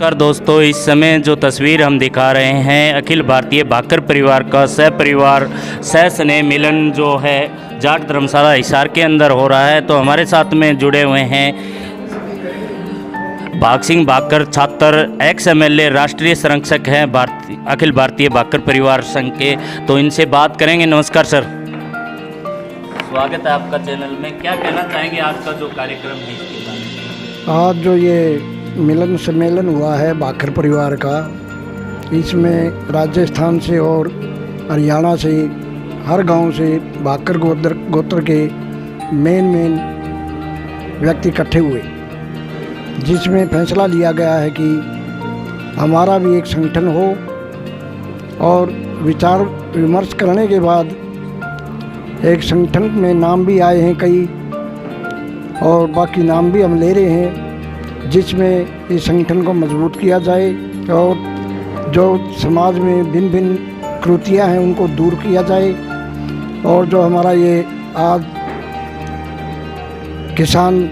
नमस्कार दोस्तों, इस समय जो तस्वीर हम दिखा रहे हैं अखिल भारतीय भाकर परिवार का सहपरिवार सह स्नेह मिलन जो है जाट धर्मशाला हिसार के अंदर हो रहा है। तो हमारे साथ में जुड़े हुए हैं भाग सिंह भाकर छात्र एक्स MLA राष्ट्रीय संरक्षक हैं अखिल भारतीय भाकर परिवार संघ के। तो इनसे बात करेंगे। नमस्कार सर, स्वागत है आपका चैनल में। क्या कहना चाहेंगे आज का जो कार्यक्रम है इसके बारे में? आज जो ये मिलन सम्मेलन हुआ है भाकर परिवार का, इसमें राजस्थान से और हरियाणा से हर गांव से भाकर गोत्र के मेन व्यक्ति इकट्ठे हुए, जिसमें फैसला लिया गया है कि हमारा भी एक संगठन हो। और विचार विमर्श करने के बाद एक संगठन में नाम भी आए हैं कई, और बाकी नाम भी हम ले रहे हैं, जिसमें इस संगठन को मजबूत किया जाए और जो समाज में भिन्न भिन्न कृतियाँ हैं उनको दूर किया जाए। और जो हमारा ये आज किसान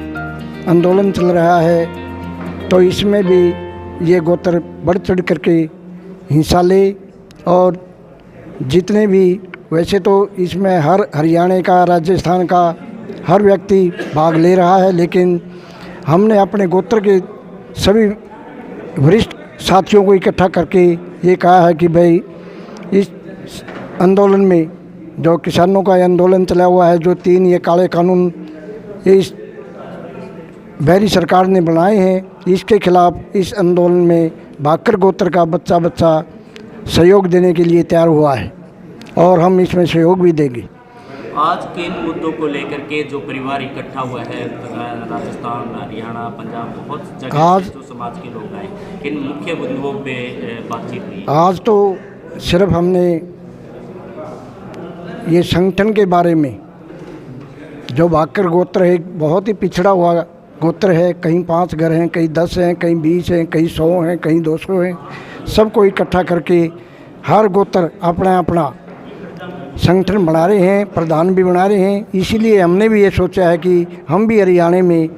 आंदोलन चल रहा है, तो इसमें भी ये गोत्र बढ़ चढ़ करके हिस्सा ले। और जितने भी, वैसे तो इसमें हर हरियाणा का, राजस्थान का हर व्यक्ति भाग ले रहा है, लेकिन हमने अपने गोत्र के सभी वरिष्ठ साथियों को इकट्ठा करके ये कहा है कि भाई इस आंदोलन में, जो किसानों का आंदोलन चला हुआ है, जो 3 ये काले कानून इस बैरी सरकार ने बनाए हैं, इसके खिलाफ इस आंदोलन में भाकर गोत्र का बच्चा सहयोग देने के लिए तैयार हुआ है और हम इसमें सहयोग भी देंगे। आज किन मुद्दों को लेकर के जो परिवार इकट्ठा हुआ है, राजस्थान, हरियाणा, पंजाब, बहुत जगह आज जो समाज के लोग आए, किन मुख्य मुद्दों पे बातचीत हुई? आज तो सिर्फ हमने ये संगठन के बारे में, जो भाकर गोत्र है बहुत ही पिछड़ा हुआ गोत्र है, कहीं 5 घर हैं, कहीं 10 हैं, कहीं 20 हैं, कहीं 100 हैं, कहीं 200 हैं, सबको इकट्ठा करके हर गोत्र अपना अपना संगठन बना रहे हैं, प्रधान भी बना रहे हैं। इसीलिए हमने भी ये सोचा है कि हम भी हरियाणा में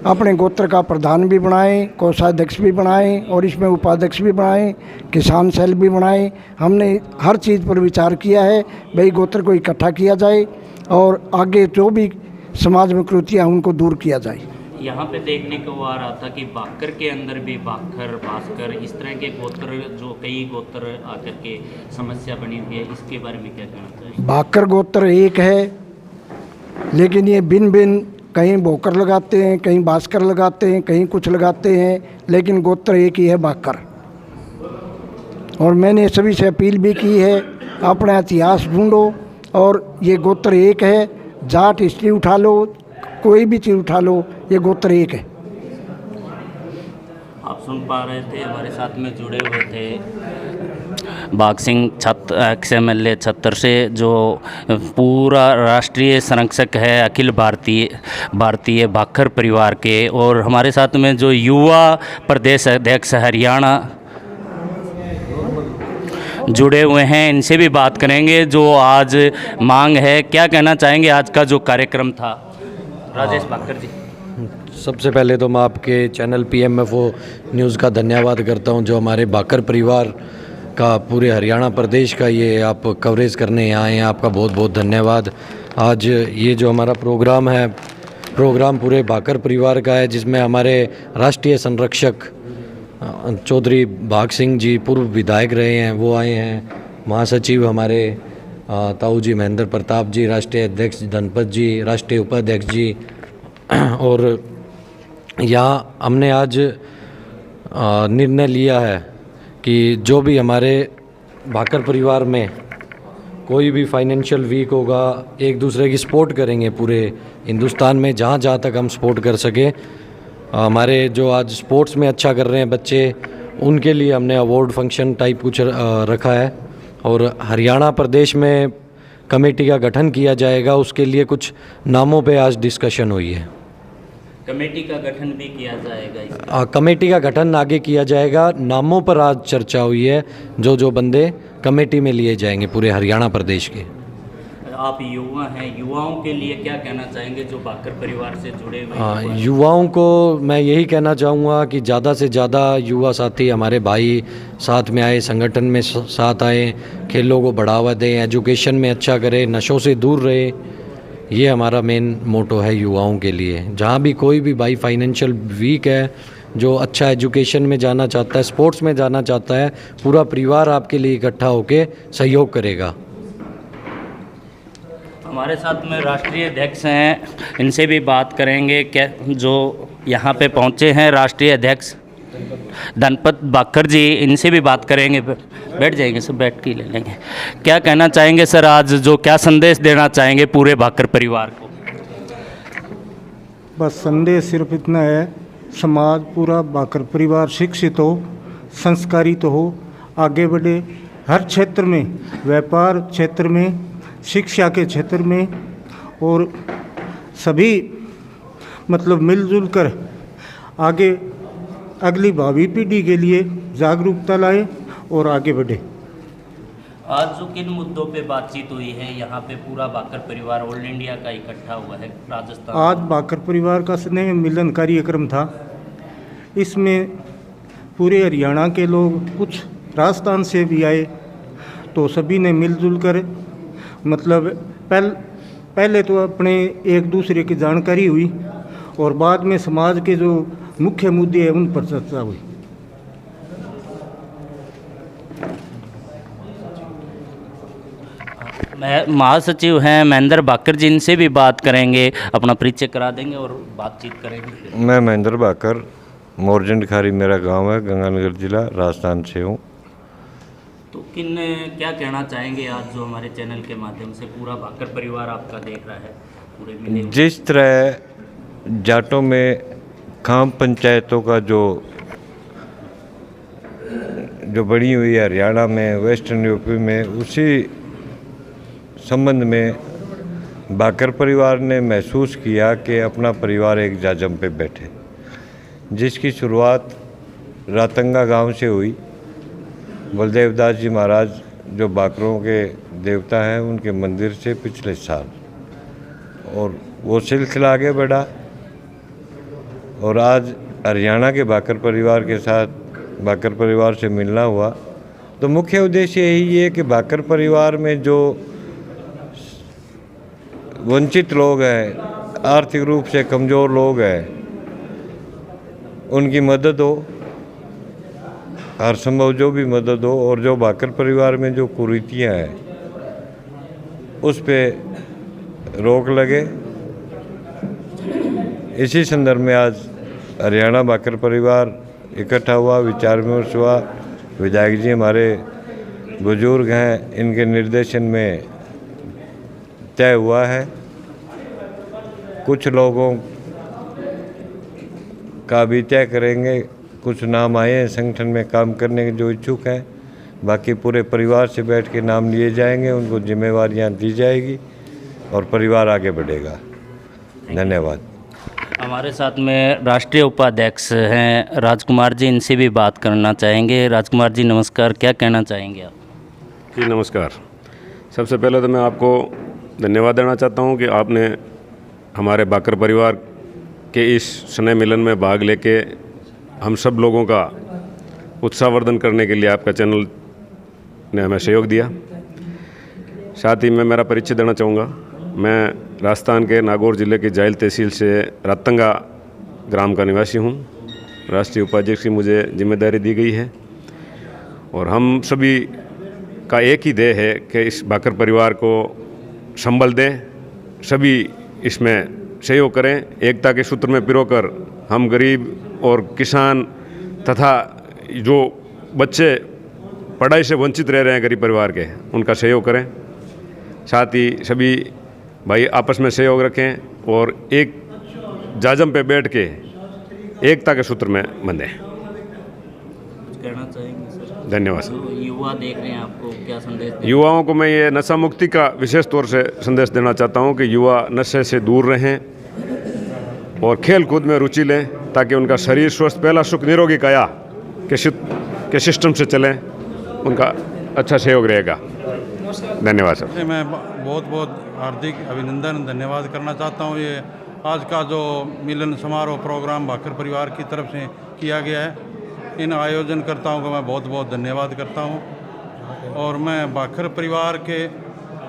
अपने गोत्र का प्रधान भी बनाएं, कोषाध्यक्ष भी बनाएं और इसमें उपाध्यक्ष भी बनाएं, किसान सेल भी बनाएं। हमने हर चीज़ पर विचार किया है, भाई गोत्र को इकट्ठा किया जाए और आगे जो भी समाज में कुरीतियाँ उनको दूर किया जाए। यहाँ पे देखने को आ रहा था कि भाकर के अंदर भी भाकर, भास्कर, इस तरह के गोत्र, जो कई गोत्र आकर के समस्या बनी हुई है, इसके बारे में क्या कहना चाहिए? भाकर गोत्र एक है, लेकिन ये भिन्न कहीं भोकर लगाते हैं, कहीं भास्कर लगाते हैं, कहीं कुछ लगाते हैं, लेकिन गोत्र एक ही है, भाकर। और मैंने सभी से अपील भी की है, अपना इतिहास ढूंढो और ये गोत्र एक है। जाट हिस्ट्री उठा लो, कोई भी चीज़ उठा लो, ये गोत्र एक है। आप सुन पा रहे थे, हमारे साथ में जुड़े हुए थे भाग सिंह छात्र एक्स MLA छत्र से, जो पूरा राष्ट्रीय संरक्षक है अखिल भारतीय भाकर परिवार के। और हमारे साथ में जो युवा प्रदेश अध्यक्ष हरियाणा जुड़े हुए हैं, इनसे भी बात करेंगे। जो आज मांग है, क्या कहना चाहेंगे आज का जो कार्यक्रम था? राजेश भाकर जी, सबसे पहले तो मैं आपके चैनल PMFO न्यूज़ का धन्यवाद करता हूं, जो हमारे भाकर परिवार का पूरे हरियाणा प्रदेश का ये आप कवरेज करने यहाँ आए हैं। आपका बहुत बहुत धन्यवाद। आज ये जो हमारा प्रोग्राम है, प्रोग्राम पूरे भाकर परिवार का है, जिसमें हमारे राष्ट्रीय संरक्षक चौधरी भाग सिंह जी, पूर्व विधायक रहे हैं, वो आए हैं। महासचिव हमारे ताऊ जी महेंद्र प्रताप जी, राष्ट्रीय अध्यक्ष धनपत जी, राष्ट्रीय उपाध्यक्ष जी। और यहाँ हमने आज निर्णय लिया है कि जो भी हमारे भाकर परिवार में कोई भी फाइनेंशियल वीक होगा, एक दूसरे की सपोर्ट करेंगे। पूरे हिंदुस्तान में जहाँ जहाँ तक हम सपोर्ट कर सके, हमारे जो आज स्पोर्ट्स में अच्छा कर रहे हैं बच्चे, उनके लिए हमने अवार्ड फंक्शन टाइप कुछ रखा है। और हरियाणा प्रदेश में कमेटी का गठन किया जाएगा, उसके लिए कुछ नामों पे आज डिस्कशन हुई है। कमेटी का गठन भी किया जाएगा? कमेटी का गठन आगे किया जाएगा। नामों पर आज चर्चा हुई है, जो बंदे कमेटी में लिए जाएंगे पूरे हरियाणा प्रदेश के। आप युवा हैं, युवाओं के लिए क्या कहना चाहेंगे जो बाकर परिवार से जुड़े हुए युवा हैं? युवाओं को मैं यही कहना चाहूँगा कि ज़्यादा से ज़्यादा युवा साथी हमारे भाई साथ में आए, संगठन में साथ आए, खेलों को बढ़ावा दें, एजुकेशन में अच्छा करें, नशों से दूर रहे। ये हमारा मेन मोटो है युवाओं के लिए। जहाँ भी कोई भी भाई फाइनेंशियल वीक है, जो अच्छा एजुकेशन में जाना चाहता है, स्पोर्ट्स में जाना चाहता है, पूरा परिवार आपके लिए इकट्ठा होकर सहयोग करेगा। हमारे साथ में राष्ट्रीय अध्यक्ष हैं, इनसे भी बात करेंगे। क्या जो यहाँ पे पहुँचे हैं राष्ट्रीय अध्यक्ष धनपत बाकर जी, इनसे भी बात करेंगे। बैठ जाएंगे, सब बैठ के ले लेंगे। क्या कहना चाहेंगे सर, आज जो क्या संदेश देना चाहेंगे पूरे बाकर परिवार को? बस संदेश सिर्फ इतना है, समाज पूरा बाकर परिवार शिक्षित हो, संस्कारित हो, आगे बढ़े हर क्षेत्र में, व्यापार क्षेत्र में, शिक्षा के क्षेत्र में, और सभी मतलब मिलजुल कर आगे अगली भावी पीढ़ी के लिए जागरूकता लाए और आगे बढ़े। आज जो किन मुद्दों पे बातचीत हुई है यहाँ पे? पूरा बाकर परिवार ऑल इंडिया का इकट्ठा हुआ है राजस्थान। आज बाकर परिवार का स्नेह मिलन कार्यक्रम था। इसमें पूरे हरियाणा के लोग, कुछ राजस्थान से भी आए, तो सभी ने मिलजुल कर मतलब पहले तो अपने एक दूसरे की जानकारी हुई और बाद में समाज के जो मुख्य मुद्दे हैं उन पर चर्चा हुई। महासचिव हैं महेंद्र बाकर जी, इनसे भी बात करेंगे, अपना परिचय करा देंगे और बातचीत करेंगे। मैं महेंद्र बाकर, मोरजंड खारी मेरा गांव है, गंगानगर जिला, राजस्थान से हूँ। तो क्या कहना चाहेंगे आज जो हमारे चैनल के माध्यम से पूरा बाकर परिवार आपका देख रहा है पूरे मिले? जिस तरह जाटों में खाम पंचायतों का जो बनी हुई है हरियाणा में, वेस्टर्न यूपी में, उसी संबंध में बाकर परिवार ने महसूस किया कि अपना परिवार एक जाजम पे बैठे, जिसकी शुरुआत रातंगा गांव से हुई। बलदेव दास जी महाराज जो बाकरों के देवता हैं, उनके मंदिर से पिछले साल, और वो सिलसिला आगे बढ़ा और आज हरियाणा के बाकर परिवार के साथ बाकर परिवार से मिलना हुआ। तो मुख्य उद्देश्य यही है कि बाकर परिवार में जो वंचित लोग हैं, आर्थिक रूप से कमज़ोर लोग हैं, उनकी मदद हो, हर संभव जो भी मदद हो, और जो बाकर परिवार में जो कुरीतियाँ हैं उस पे रोक लगे। इसी संदर्भ में आज हरियाणा बाकर परिवार इकट्ठा हुआ, विचार विमर्श हुआ। विधायक जी हमारे बुजुर्ग हैं, इनके निर्देशन में तय हुआ है। कुछ लोगों का भी तय करेंगे, कुछ नाम आए हैं संगठन में काम करने के जो इच्छुक हैं, बाकी पूरे परिवार से बैठ के नाम लिए जाएंगे, उनको जिम्मेवारियां दी जाएगी और परिवार आगे बढ़ेगा। धन्यवाद। हमारे साथ में राष्ट्रीय उपाध्यक्ष हैं राजकुमार जी, इनसे भी बात करना चाहेंगे। राजकुमार जी नमस्कार, क्या कहना चाहेंगे आप? जी नमस्कार। सबसे पहले तो मैं आपको धन्यवाद देना चाहता हूं कि आपने हमारे बाकर परिवार के इस स्नेह मिलन में भाग लेके हम सब लोगों का उत्साहवर्धन करने के लिए आपका चैनल ने हमें सहयोग दिया। साथ ही मैं मेरा परिचय देना चाहूँगा। मैं राजस्थान के नागौर जिले की जायल तहसील से रातंगा ग्राम का निवासी हूँ। राष्ट्रीय उपाध्यक्ष की मुझे जिम्मेदारी दी गई है और हम सभी का एक ही ध्येय है कि इस बाकर परिवार को संबल दें, सभी इसमें सहयोग करें। एकता के सूत्र में पिरोकर हम गरीब और किसान तथा जो बच्चे पढ़ाई से वंचित रह रहे हैं गरीब परिवार के, उनका सहयोग करें। साथ ही सभी भाई आपस में सहयोग रखें और एक जाजम पे बैठ के एकता के सूत्र में बंधें। कहना चाहेंगे सर? धन्यवाद सर। जो युवा देख रहे हैं, आपको क्या संदेश दें? युवाओं को मैं ये नशा मुक्ति का विशेष तौर से संदेश देना चाहता हूँ कि युवा नशे से दूर रहें और खेल कूद में रुचि लें, ताकि उनका शरीर स्वस्थ, पहला सुख निरोगी काया के सिस्टम से चलें, उनका अच्छा सहयोग रहेगा। धन्यवाद सर। मैं बहुत बहुत हार्दिक अभिनंदन धन्यवाद करना चाहता हूँ। ये आज का जो मिलन समारोह प्रोग्राम भाकर परिवार की तरफ से किया गया है, इन आयोजनकर्ताओं को मैं बहुत बहुत धन्यवाद करता हूँ। और मैं भाकर परिवार के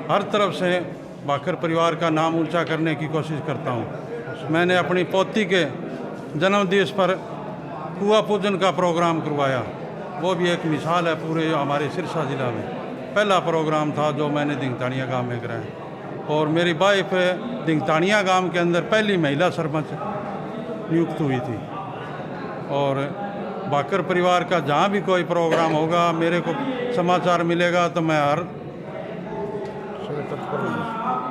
हर तरफ से भाकर परिवार का नाम ऊंचा करने की कोशिश करता हूँ। मैंने अपनी पोती के जन्मदिवस पर कुआ पूजन का प्रोग्राम करवाया, वो भी एक मिसाल है पूरे हमारे सिरसा ज़िला में। पहला प्रोग्राम था जो मैंने दिंगतानिया गांव में कराया, और मेरी वाइफ दिंगतानिया गांव के अंदर पहली महिला सरपंच नियुक्त हुई थी। और भाकर परिवार का जहाँ भी कोई प्रोग्राम होगा, मेरे को समाचार मिलेगा तो मैं हर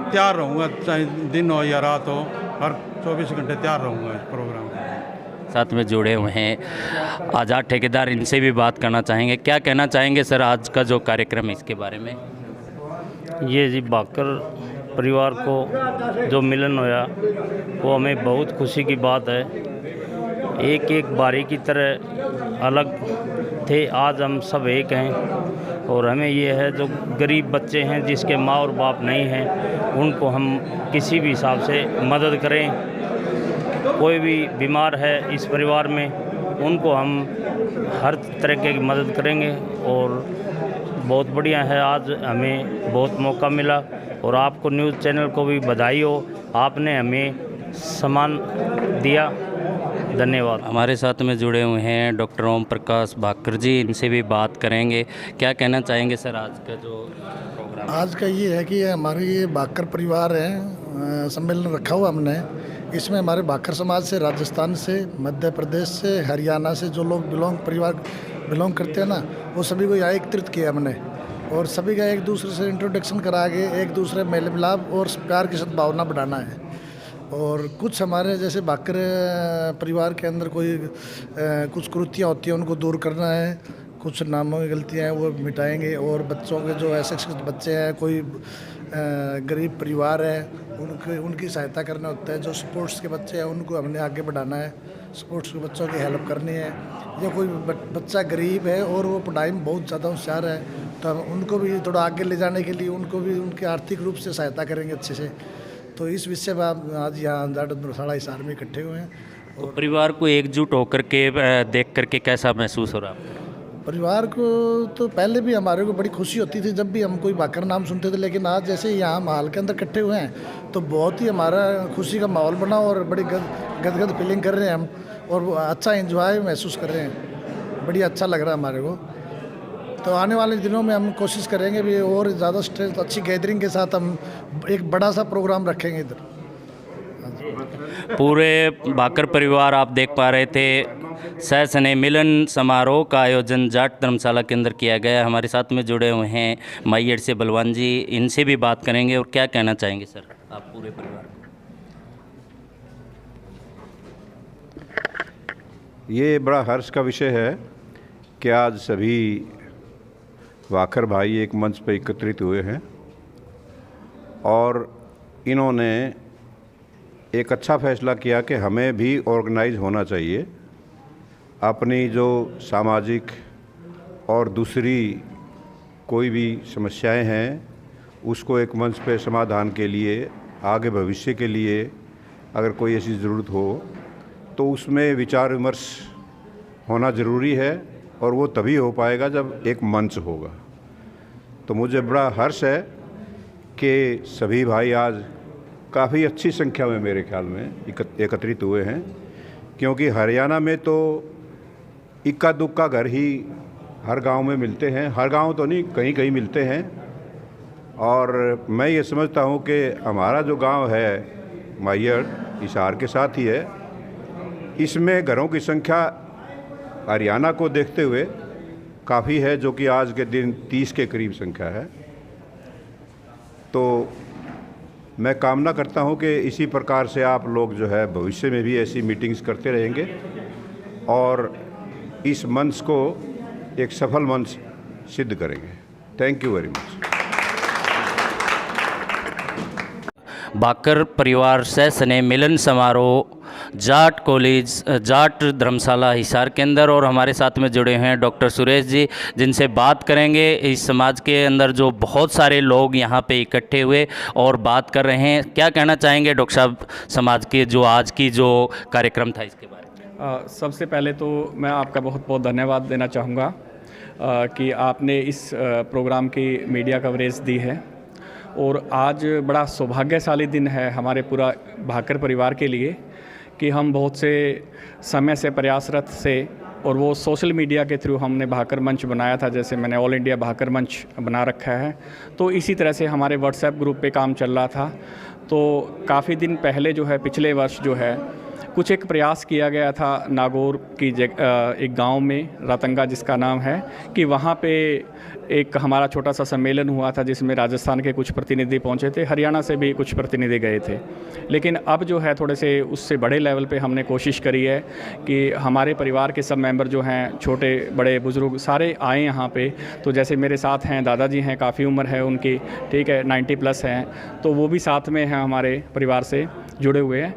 तैयार रहूँगा, चाहे दिन हो या रात हो, हर 24 घंटे तैयार रहूँगा इस प्रोग्राम के लिए। साथ में जुड़े हुए हैं आज़ाद ठेकेदार, इनसे भी बात करना चाहेंगे। क्या कहना चाहेंगे सर आज का जो कार्यक्रम है इसके बारे में? ये जी भाकर परिवार को जो मिलन होया वो हमें बहुत खुशी की बात है। एक एक बारी की तरह अलग थे, आज हम सब एक हैं। और हमें ये है जो गरीब बच्चे हैं जिसके माँ और बाप नहीं हैं, उनको हम किसी भी हिसाब से मदद करें। कोई भी बीमार है इस परिवार में, उनको हम हर तरह की मदद करेंगे। और बहुत बढ़िया है, आज हमें बहुत मौका मिला। और आपको न्यूज़ चैनल को भी बधाई हो, आपने हमें सम्मान दिया। धन्यवाद। हमारे साथ में जुड़े हुए हैं डॉक्टर ओम प्रकाश भाकर जी, इनसे भी बात करेंगे। क्या कहना चाहेंगे सर आज का जो प्रोग्राम? आज का ये है कि हमारे ये भाकर परिवार है, सम्मेलन रखा हुआ हमने। इसमें हमारे भाकर समाज से, राजस्थान से, मध्य प्रदेश से, हरियाणा से जो लोग बिलोंग करते हैं ना, वो सभी को यहाँ एकत्रित किया हमने। और सभी का एक दूसरे से इंट्रोडक्शन करा के एक दूसरे मेल मिलाप और प्यार की सद्भावना बढ़ाना है। और कुछ हमारे जैसे भाकर परिवार के अंदर कोई कुछ कुरीतियाँ होती हैं, उनको दूर करना है। कुछ नामों की गलतियाँ हैं वो मिटाएंगे। और बच्चों के जो ऐसे बच्चे हैं, कोई गरीब परिवार है, उनकी सहायता करना होता है। जो स्पोर्ट्स के बच्चे हैं उनको हमने आगे बढ़ाना है, स्पोर्ट्स के बच्चों की हेल्प करनी है। या कोई बच्चा गरीब है और वो पढ़ाई में बहुत ज़्यादा होशियार है, तो हम उनको भी थोड़ा आगे ले जाने के लिए उनको भी उनके आर्थिक रूप से सहायता करेंगे अच्छे से। तो इस विषय में आप आज यहाँ साड़ा हिसार में इकट्ठे हुए हैं। और परिवार को एकजुट होकर के देख करके कैसा महसूस हो रहा है? परिवार को तो पहले भी हमारे को बड़ी खुशी होती थी जब भी हम कोई भाकर नाम सुनते थे, लेकिन आज जैसे यहाँ माहौल के अंदर इकट्ठे हुए हैं तो बहुत ही हमारा खुशी का माहौल बना और बड़ी गदगद फीलिंग कर रहे हैं हम, और अच्छा एंजॉय महसूस कर रहे हैं। बड़ी अच्छा लग रहा है हमारे को। तो आने वाले दिनों में हम कोशिश करेंगे भी और ज़्यादा स्ट्रेस अच्छी गैदरिंग के साथ हम एक बड़ा सा प्रोग्राम रखेंगे इधर। पूरे भाकर परिवार आप देख पा रहे थे, सहसने मिलन समारोह का आयोजन जाट धर्मशाला के अंदर किया गया। हमारे साथ में जुड़े हुए हैं माइयड़ से बलवान जी, इनसे भी बात करेंगे। और क्या कहना चाहेंगे सर आप पूरे परिवार को? ये बड़ा हर्ष का विषय है कि आज सभी भाकर भाई एक मंच पर एकत्रित हुए हैं और इन्होंने एक अच्छा फैसला किया कि हमें भी ऑर्गेनाइज होना चाहिए। अपनी जो सामाजिक और दूसरी कोई भी समस्याएं हैं उसको एक मंच पे समाधान के लिए, आगे भविष्य के लिए अगर कोई ऐसी ज़रूरत हो तो उसमें विचार विमर्श होना ज़रूरी है, और वो तभी हो पाएगा जब एक मंच होगा। तो मुझे बड़ा हर्ष है कि सभी भाई आज काफ़ी अच्छी संख्या में मेरे ख्याल में एकत्रित हुए हैं, क्योंकि हरियाणा में तो इक्का दुक्का घर ही हर गांव में मिलते हैं, हर गांव तो नहीं, कहीं कहीं मिलते हैं। और मैं ये समझता हूं कि हमारा जो गांव है माइयड़ हिसार के साथ ही है, इसमें घरों की संख्या हरियाणा को देखते हुए काफ़ी है, जो कि आज के दिन 30 के करीब संख्या है। तो मैं कामना करता हूं कि इसी प्रकार से आप लोग जो है भविष्य में भी ऐसी मीटिंग्स करते रहेंगे और इस मंच को एक सफल मंच सिद्ध करेंगे। Thank you very much. Bakar परिवार सह स्नेह मिलन समारोह जाट कॉलेज जाट धर्मशाला हिसार के अंदर, और हमारे साथ में जुड़े हैं डॉक्टर सुरेश जी, जिनसे बात करेंगे इस समाज के अंदर जो बहुत सारे लोग यहाँ पे इकट्ठे हुए और बात कर रहे हैं। क्या कहना चाहेंगे डॉक्टर साहब समाज के जो आज की जो कार्यक्रम था इसके बारे में? सबसे पहले तो मैं आपका बहुत बहुत धन्यवाद देना चाहूँगा कि आपने इस प्रोग्राम की मीडिया कवरेज दी है, और आज बड़ा सौभाग्यशाली दिन है हमारे पूरा भाकर परिवार के लिए कि हम बहुत से समय से प्रयासरत से, और वो सोशल मीडिया के थ्रू हमने भाकर मंच बनाया था, जैसे मैंने ऑल इंडिया भाकर मंच बना रखा है, तो इसी तरह से हमारे व्हाट्सएप ग्रुप पे काम चल रहा था। तो काफ़ी दिन पहले जो है पिछले वर्ष जो है कुछ एक प्रयास किया गया था नागौर की एक गांव में रातंगा जिसका नाम है, कि वहाँ पे एक हमारा छोटा सा सम्मेलन हुआ था जिसमें राजस्थान के कुछ प्रतिनिधि पहुँचे थे, हरियाणा से भी कुछ प्रतिनिधि गए थे। लेकिन अब जो है थोड़े से उससे बड़े लेवल पे हमने कोशिश करी है कि हमारे परिवार के सब मेंबर जो हैं, छोटे बड़े बुज़ुर्ग सारे आए यहाँ पे। तो जैसे मेरे साथ हैं दादाजी हैं, काफ़ी उम्र है उनकी, ठीक है, 90+ हैं, तो वो भी साथ में हैं हमारे परिवार से जुड़े हुए हैं।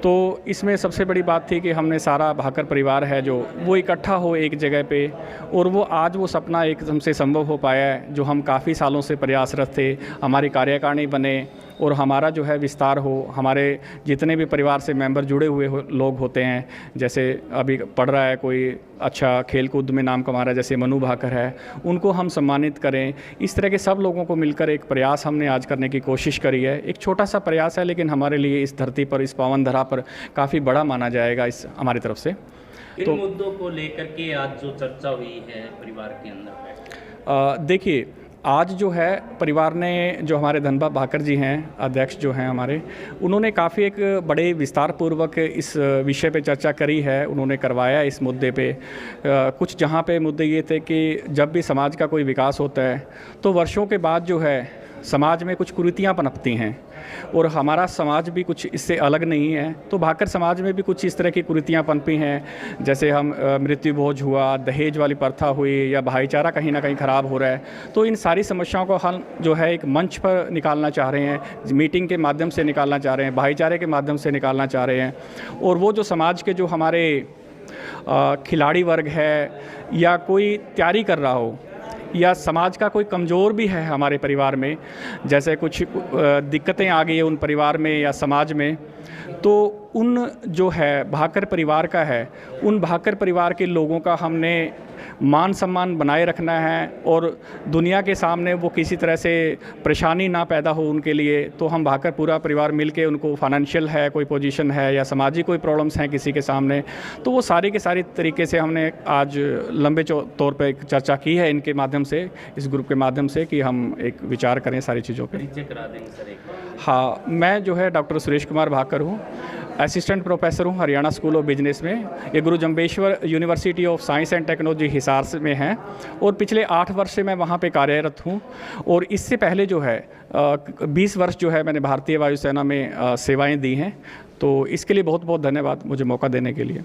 तो इसमें सबसे बड़ी बात थी कि हमने सारा भाकर परिवार है जो वो इकट्ठा हो एक जगह पे, और वो आज वो सपना एकदम से संभव हो पाया है जो हम काफ़ी सालों से प्रयासरत थे। हमारी कार्यकारिणी बने और हमारा जो है विस्तार हो, हमारे जितने भी परिवार से मेंबर जुड़े हुए लोग होते हैं, जैसे अभी पढ़ रहा है कोई अच्छा खेल कूद में नाम कमा रहा है जैसे मनु भाकर है, उनको हम सम्मानित करें। इस तरह के सब लोगों को मिलकर एक प्रयास हमने आज करने की कोशिश करी है। एक छोटा सा प्रयास है, लेकिन हमारे लिए इस धरती पर, इस पावन धरा पर काफ़ी बड़ा माना जाएगा इस हमारी तरफ से। तो मुद्दों को लेकर के आज जो चर्चा हुई है परिवार के अंदर, देखिए आज जो है परिवार ने, जो हमारे धनबा भाकर जी हैं अध्यक्ष जो हैं हमारे, उन्होंने काफ़ी एक बड़े विस्तार पूर्वक इस विषय पे चर्चा करी है, उन्होंने करवाया इस मुद्दे पे। कुछ जहाँ पे मुद्दे ये थे कि जब भी समाज का कोई विकास होता है तो वर्षों के बाद जो है समाज में कुछ कुरीतियाँ पनपती हैं, और हमारा समाज भी कुछ इससे अलग नहीं है। तो भाकर समाज में भी कुछ इस तरह की कुरीतियाँ पनपी हैं, जैसे हम मृत्यु भोज हुआ, दहेज वाली प्रथा हुई, या भाईचारा कहीं ना कहीं ख़राब हो रहा है। तो इन सारी समस्याओं को हम जो है एक मंच पर निकालना चाह रहे हैं, मीटिंग के माध्यम से निकालना चाह रहे हैं, भाईचारे के माध्यम से निकालना चाह रहे हैं। और वो जो समाज के जो हमारे खिलाड़ी वर्ग है, या कोई तैयारी कर रहा हो, या समाज का कोई कमज़ोर भी है हमारे परिवार में, जैसे कुछ दिक्कतें आ गई है उन परिवार में या समाज में, तो उन जो है भाकर परिवार का है, उन भाकर परिवार के लोगों का हमने मान सम्मान बनाए रखना है, और दुनिया के सामने वो किसी तरह से परेशानी ना पैदा हो उनके लिए। तो हम भाकर पूरा परिवार मिलके उनको फाइनेंशियल है कोई पोजीशन है या सामाजिक कोई प्रॉब्लम्स हैं किसी के सामने, तो वो सारी के सारी तरीके से हमने आज लंबे तौर पे एक चर्चा की है इनके माध्यम से, इस ग्रुप के माध्यम से, कि हम एक विचार करें सारी चीज़ों पर। हाँ, मैं जो है डॉक्टर सुरेश कुमार भाकर हूँ, असिस्टेंट प्रोफेसर हूँ हरियाणा स्कूल ऑफ बिजनेस में। ये गुरु Jambheshwar university of science and technology Hisar में है, और पिछले 8 वर्ष से मैं वहाँ पे कार्यरत हूँ। और इससे पहले जो है 20 वर्ष जो है मैंने भारतीय वायुसेना में सेवाएं दी हैं। तो इसके लिए बहुत बहुत धन्यवाद मुझे मौका देने के लिए।